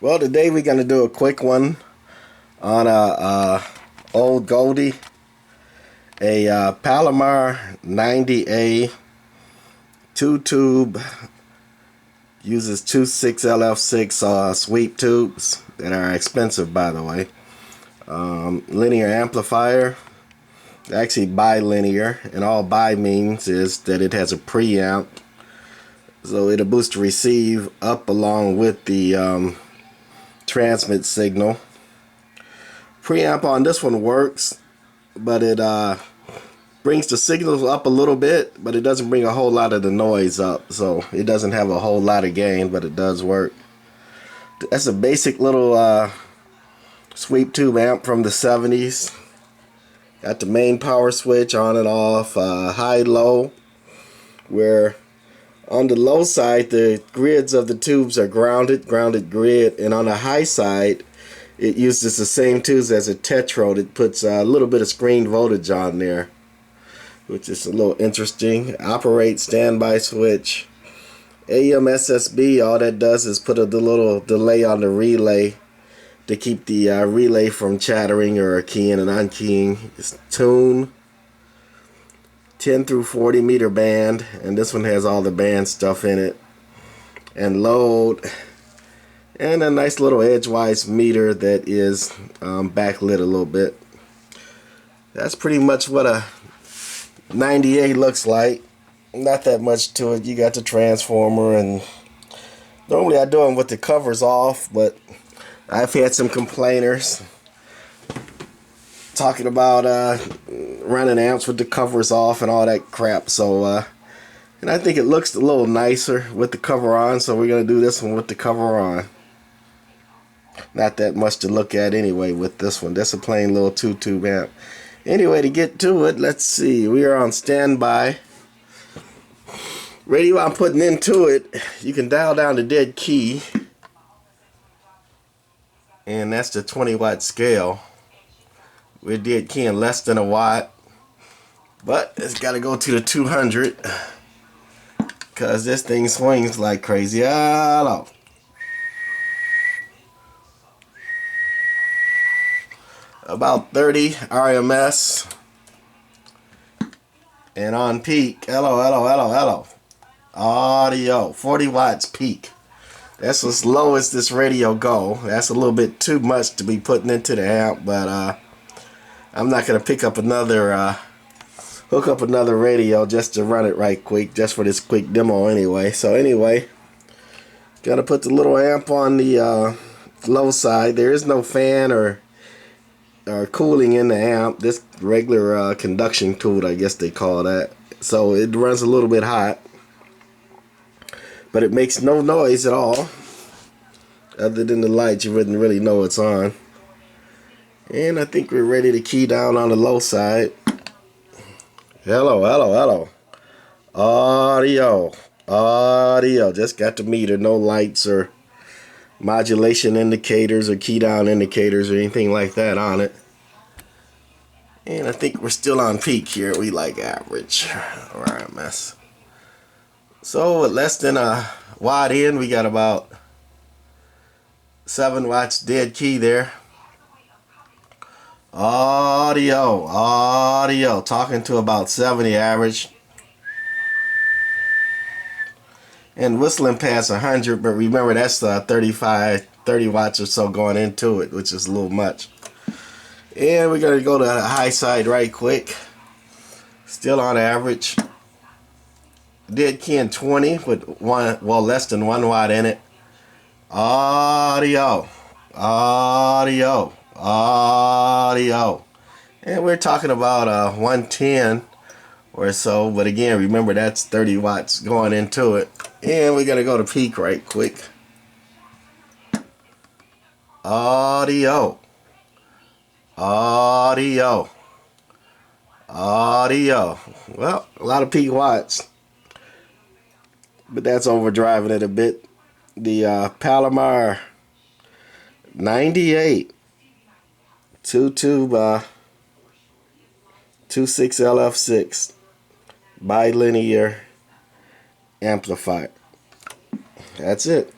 Well, today we're going to do a quick one on a old Goldie, a Palomar 90A 2-tube, uses 26LF6 sweep tubes that are expensive, by the way. Linear amplifier, actually bilinear, and all bi means is that it has a preamp, so it'll boost the receive up along with the transmit signal. Preamp on this one works, but it brings the signals up a little bit, but it doesn't bring a whole lot of the noise up, so it doesn't have a whole lot of gain, but it does work. That's a basic little sweep tube amp from the 70s. Got the main power switch on and off, high low, where on the low side the grids of the tubes are grounded grid, and on the high side it uses the same tubes as a tetrode. It puts a little bit of screen voltage on there, which is a little interesting. Operate standby switch. AM SSB, all that does is put a little delay on the relay to keep the relay from chattering or keying and unkeying. It's tune 10 through 40 meter band, and this one has all the band stuff in it, and load, and a nice little edgewise meter that is backlit a little bit. That's pretty much what a 90A looks like. Not that much to it. You got the transformer, and normally I do them with the covers off, but I've had some complainers talking about running amps with the covers off and all that crap. So and I think it looks a little nicer with the cover on, so we're gonna do this one with the cover on. Not that much to look at anyway with this one. That's a plain little 2-tube amp. Anyway, to get to it, let's see. We are on standby. Radio I'm putting into it, you can dial down the dead key, and that's the 20-watt scale. We're dead keying less than a watt, but it's got to go to the 200 because this thing swings like crazy. Hello. About 30 RMS, and on peak, hello, audio, 40 watts peak. That's as low as this radio go. That's a little bit too much to be putting into the amp, but I'm not gonna pick up another hook up another radio just to run it right quick, just for this quick demo anyway. So anyway, gotta put the little amp on the low side. There is no fan or cooling in the amp. This regular conduction cooled, I guess they call that. So it runs a little bit hot, but it makes no noise at all. Other than the lights, you wouldn't really know it's on. And I think we're ready to key down on the low side. Hello. Audio. Just got the meter. No lights or modulation indicators or key down indicators or anything like that on it. And I think we're still on peak here. We like average or RMS. So with less than a watt in, we got about 7 watts dead key there. Audio, talking to about 70 average, and whistling past 100, but remember that's 30 watts or so going into it, which is a little much. And we're gonna go to the high side right quick, still on average. Dead key in 20 with less than 1 watt in it. Audio, and we're talking about 110 or so, but again, remember that's 30 watts going into it. And we're gonna go to peak right quick. Audio, well, a lot of peak watts, but that's overdriving it a bit. The Palomar 98 2-tube 26LF6 bilinear amplifier. That's it.